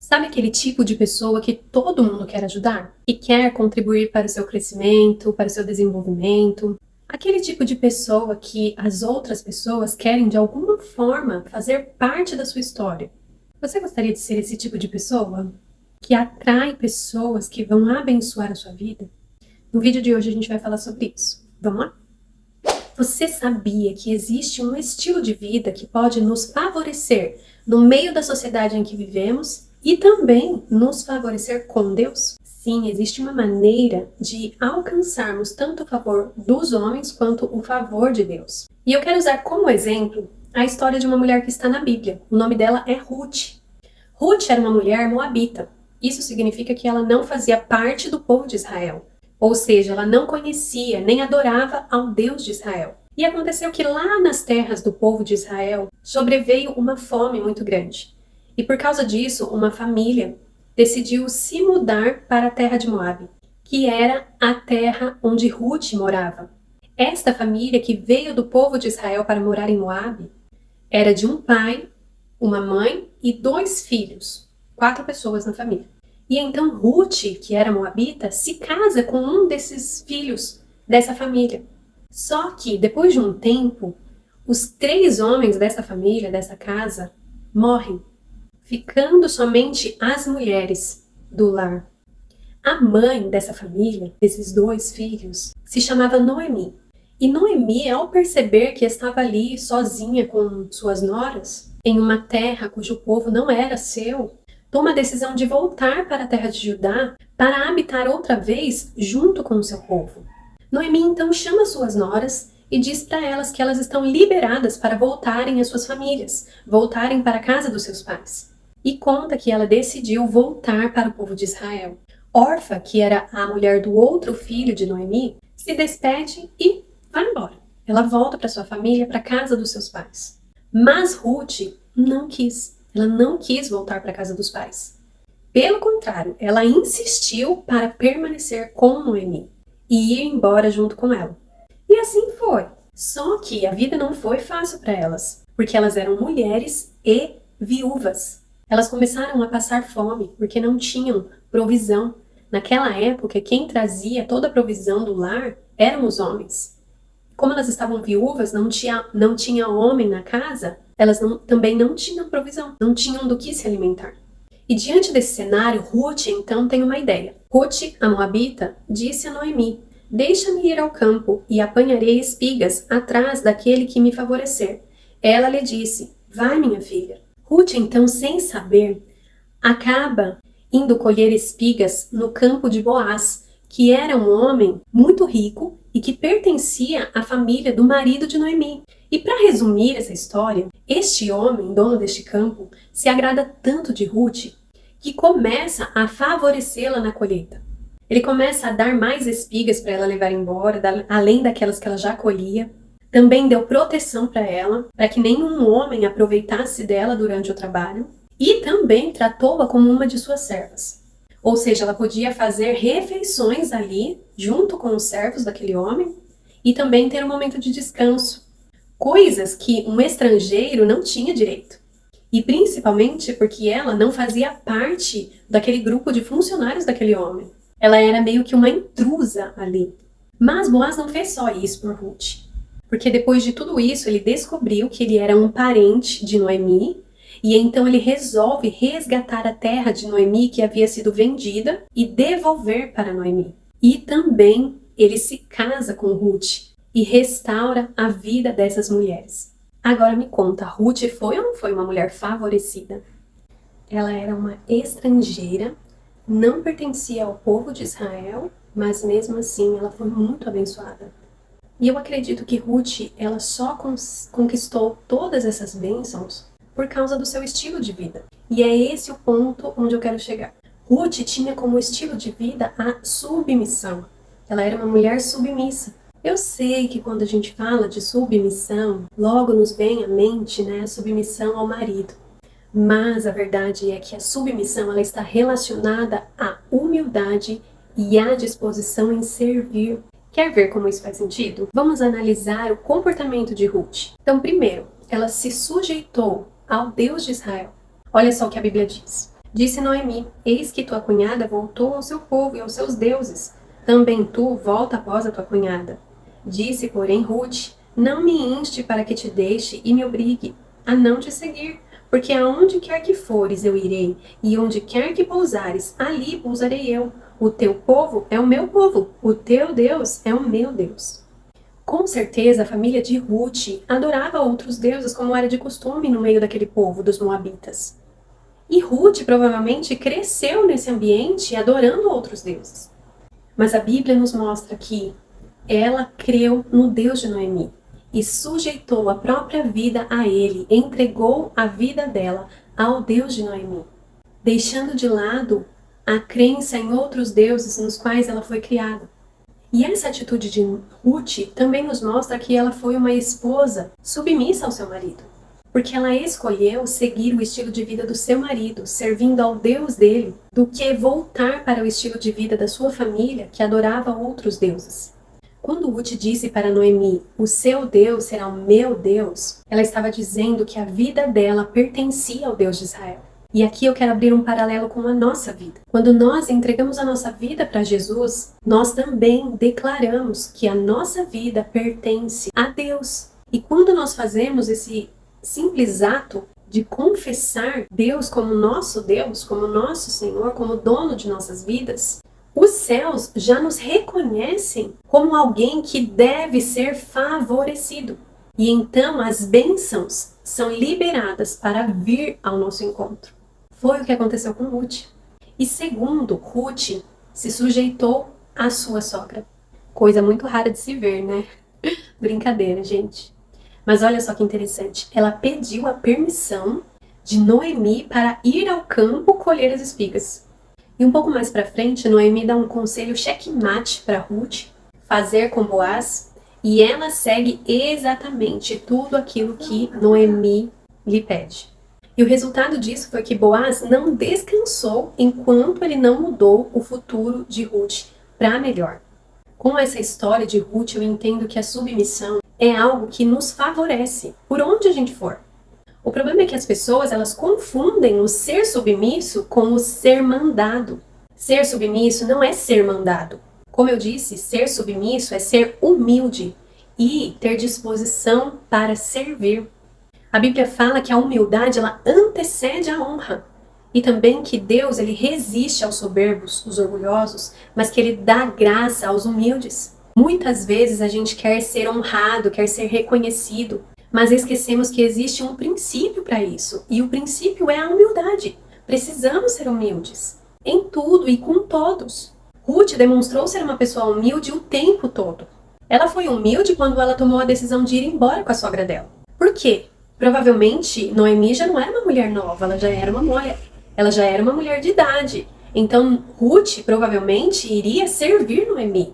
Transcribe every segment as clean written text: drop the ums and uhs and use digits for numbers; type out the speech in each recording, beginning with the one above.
Sabe aquele tipo de pessoa que todo mundo quer ajudar? Que quer contribuir para o seu crescimento, para o seu desenvolvimento? Aquele tipo de pessoa que as outras pessoas querem de alguma forma fazer parte da sua história. Você gostaria de ser esse tipo de pessoa? Que atrai pessoas que vão abençoar a sua vida? No vídeo de hoje a gente vai falar sobre isso. Vamos lá? Você sabia que existe um estilo de vida que pode nos favorecer no meio da sociedade em que vivemos e também nos favorecer com Deus? Sim, existe uma maneira de alcançarmos tanto o favor dos homens quanto o favor de Deus. E eu quero usar como exemplo a história de uma mulher que está na Bíblia. O nome dela é Ruth. Ruth era uma mulher moabita. Isso significa que ela não fazia parte do povo de Israel. Ou seja, ela não conhecia nem adorava ao Deus de Israel. E aconteceu que lá nas terras do povo de Israel sobreveio uma fome muito grande. E por causa disso, uma família decidiu se mudar para a terra de Moabe, que era a terra onde Ruth morava. Esta família que veio do povo de Israel para morar em Moabe era de um pai, uma mãe e 2 filhos, 4 pessoas na família. E então Ruth, que era moabita, se casa com um desses filhos dessa família. Só que depois de um tempo, os 3 homens dessa família, dessa casa, morrem, ficando somente as mulheres do lar. A mãe dessa família, desses 2 filhos, se chamava Noemi. E Noemi, ao perceber que estava ali sozinha com suas noras, em uma terra cujo povo não era seu, toma a decisão de voltar para a terra de Judá para habitar outra vez junto com o seu povo. Noemi então chama suas noras e diz para elas que elas estão liberadas para voltarem às suas famílias, voltarem para a casa dos seus pais. E conta que ela decidiu voltar para o povo de Israel. Orfa, que era a mulher do outro filho de Noemi, se despede e vai embora. Ela volta para sua família, para a casa dos seus pais. Mas Ruth não quis. Ela não quis voltar para a casa dos pais. Pelo contrário, ela insistiu para permanecer com Noemi e ir embora junto com ela. E assim foi. Só que a vida não foi fácil para elas, porque elas eram mulheres e viúvas. Elas começaram a passar fome porque não tinham provisão. Naquela época, quem trazia toda a provisão do lar eram os homens. Como elas estavam viúvas, não tinha homem na casa, elas também não tinham provisão, não tinham do que se alimentar. E diante desse cenário, Ruth então tem uma ideia. Ruth, a moabita, disse a Noemi: "Deixa-me ir ao campo e apanharei espigas atrás daquele que me favorecer." Ela lhe disse: "Vai, minha filha." Ruth então, sem saber, acaba indo colher espigas no campo de Boaz, que era um homem muito rico e que pertencia à família do marido de Noemi. E para resumir essa história, este homem, dono deste campo, se agrada tanto de Ruth que começa a favorecê-la na colheita. Ele começa a dar mais espigas para ela levar embora, além daquelas que ela já colhia. Também deu proteção para ela, para que nenhum homem aproveitasse dela durante o trabalho. E também tratou-a como uma de suas servas. Ou seja, ela podia fazer refeições ali, junto com os servos daquele homem, e também ter um momento de descanso. Coisas que um estrangeiro não tinha direito. E principalmente porque ela não fazia parte daquele grupo de funcionários daquele homem. Ela era meio que uma intrusa ali. Mas Boaz não fez só isso por Ruth. Porque depois de tudo isso, ele descobriu que ele era um parente de Noemi, e então ele resolve resgatar a terra de Noemi que havia sido vendida e devolver para Noemi. E também ele se casa com Ruth e restaura a vida dessas mulheres. Agora me conta, Ruth foi ou não foi uma mulher favorecida? Ela era uma estrangeira, não pertencia ao povo de Israel, mas mesmo assim ela foi muito abençoada. E eu acredito que Ruth, ela só conquistou todas essas bênçãos por causa do seu estilo de vida. E é esse o ponto onde eu quero chegar. Ruth tinha como estilo de vida a submissão. Ela era uma mulher submissa. Eu sei que quando a gente fala de submissão, logo nos vem à mente, a submissão ao marido. Mas a verdade é que a submissão ela está relacionada à humildade e à disposição em servir. Quer ver como isso faz sentido? Vamos analisar o comportamento de Ruth. Então, primeiro, ela se sujeitou ao Deus de Israel. Olha só o que a Bíblia diz. Disse Noemi: Eis que tua cunhada voltou ao seu povo e aos seus deuses. Também tu volta após a tua cunhada. Disse, porém, Ruth: Não me inste para que te deixe e me obrigue a não te seguir, porque aonde quer que fores eu irei, e onde quer que pousares, ali pousarei eu. O teu povo é o meu povo, o teu Deus é o meu Deus. Com certeza, a família de Ruth adorava outros deuses, como era de costume no meio daquele povo dos Moabitas. E Ruth provavelmente cresceu nesse ambiente adorando outros deuses. Mas a Bíblia nos mostra que ela creu no Deus de Noemi e sujeitou a própria vida a ele, entregou a vida dela ao Deus de Noemi, deixando de lado a crença em outros deuses nos quais ela foi criada. E essa atitude de Ruth também nos mostra que ela foi uma esposa submissa ao seu marido, porque ela escolheu seguir o estilo de vida do seu marido, servindo ao Deus dele, do que voltar para o estilo de vida da sua família, que adorava outros deuses. Quando Ruth disse para Noemi, o seu Deus será o meu Deus, ela estava dizendo que a vida dela pertencia ao Deus de Israel. E aqui eu quero abrir um paralelo com a nossa vida. Quando nós entregamos a nossa vida para Jesus, nós também declaramos que a nossa vida pertence a Deus. E quando nós fazemos esse simples ato de confessar Deus como nosso Deus, como nosso Senhor, como dono de nossas vidas, os céus já nos reconhecem como alguém que deve ser favorecido. E então as bênçãos são liberadas para vir ao nosso encontro. Foi o que aconteceu com Ruth. E segundo, Ruth se sujeitou à sua sogra. Coisa muito rara de se ver, né? Brincadeira, gente. Mas olha só que interessante. Ela pediu a permissão de Noemi para ir ao campo colher as espigas. E um pouco mais para frente, Noemi dá um conselho checkmate para Ruth fazer com Boaz. E ela segue exatamente tudo aquilo que Noemi lhe pede. E o resultado disso foi que Boaz não descansou enquanto ele não mudou o futuro de Ruth para melhor. Com essa história de Ruth, eu entendo que a submissão é algo que nos favorece, por onde a gente for. O problema é que as pessoas, elas confundem o ser submisso com o ser mandado. Ser submisso não é ser mandado. Como eu disse, ser submisso é ser humilde e ter disposição para servir. A Bíblia fala que a humildade, ela antecede a honra. E também que Deus, ele resiste aos soberbos, os orgulhosos, mas que ele dá graça aos humildes. Muitas vezes a gente quer ser honrado, quer ser reconhecido, mas esquecemos que existe um princípio para isso. E o princípio é a humildade. Precisamos ser humildes, em tudo e com todos. Ruth demonstrou ser uma pessoa humilde o tempo todo. Ela foi humilde quando ela tomou a decisão de ir embora com a sogra dela. Por quê? Provavelmente, Noemi já não era uma mulher nova, ela já era uma mulher de idade. Então, Ruth provavelmente iria servir Noemi,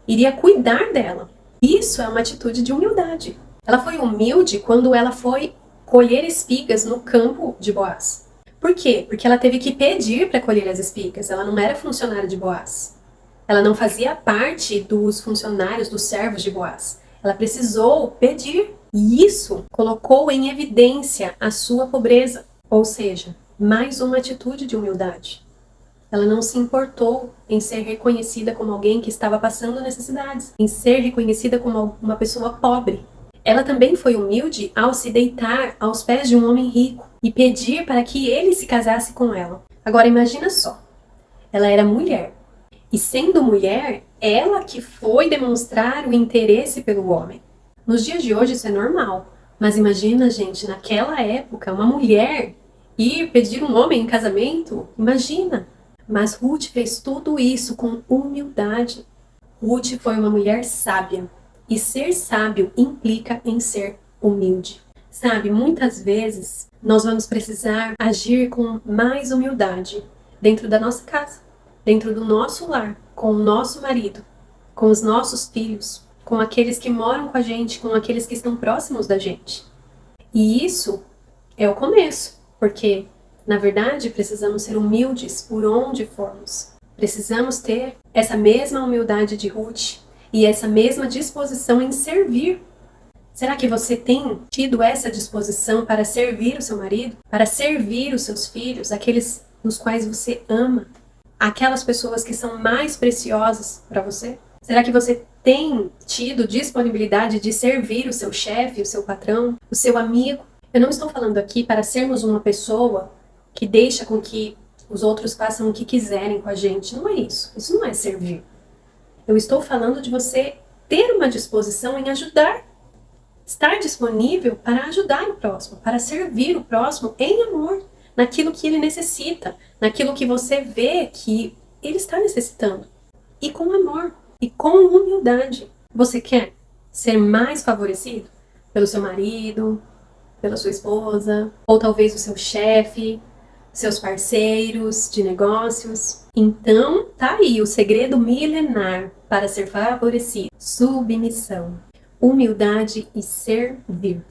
iria cuidar dela. Isso é uma atitude de humildade. Ela foi humilde quando ela foi colher espigas no campo de Boaz. Por quê? Porque ela teve que pedir para colher as espigas, ela não era funcionária de Boaz. Ela não fazia parte dos funcionários, dos servos de Boaz. Ela precisou pedir. E isso colocou em evidência a sua pobreza, ou seja, mais uma atitude de humildade. Ela não se importou em ser reconhecida como alguém que estava passando necessidades, em ser reconhecida como uma pessoa pobre. Ela também foi humilde ao se deitar aos pés de um homem rico e pedir para que ele se casasse com ela. Agora imagina só, ela era mulher, e sendo mulher, ela que foi demonstrar o interesse pelo homem. Nos dias de hoje isso é normal, mas imagina, gente, naquela época, uma mulher ir pedir um homem em casamento, imagina. Mas Ruth fez tudo isso com humildade. Ruth foi uma mulher sábia, e ser sábio implica em ser humilde. Sabe, muitas vezes nós vamos precisar agir com mais humildade dentro da nossa casa, dentro do nosso lar, com o nosso marido, com os nossos filhos, com aqueles que moram com a gente, com aqueles que estão próximos da gente. E isso é o começo, porque, na verdade, precisamos ser humildes por onde formos. Precisamos ter essa mesma humildade de Ruth e essa mesma disposição em servir. Será que você tem tido essa disposição para servir o seu marido, para servir os seus filhos, aqueles nos quais você ama? Aquelas pessoas que são mais preciosas para você? Será que você tem tido disponibilidade de servir o seu chefe, o seu patrão, o seu amigo? Eu não estou falando aqui para sermos uma pessoa que deixa com que os outros façam o que quiserem com a gente. Não é isso. Isso não é servir. Eu estou falando de você ter uma disposição em ajudar. Estar disponível para ajudar o próximo, para servir o próximo em amor, naquilo que ele necessita, naquilo que você vê que ele está necessitando. E com amor, e com humildade. Você quer ser mais favorecido pelo seu marido, pela sua esposa, ou talvez o seu chefe, seus parceiros de negócios? Então, tá aí o segredo milenar para ser favorecido: submissão, humildade e servir.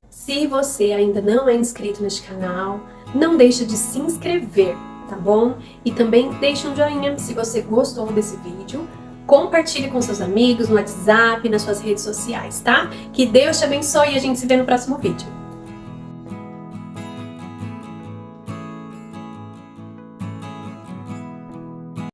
Se você ainda não é inscrito neste canal, não deixa de se inscrever, tá bom? E também deixa um joinha se você gostou desse vídeo. Compartilhe com seus amigos no WhatsApp, nas suas redes sociais, tá? Que Deus te abençoe e a gente se vê no próximo vídeo.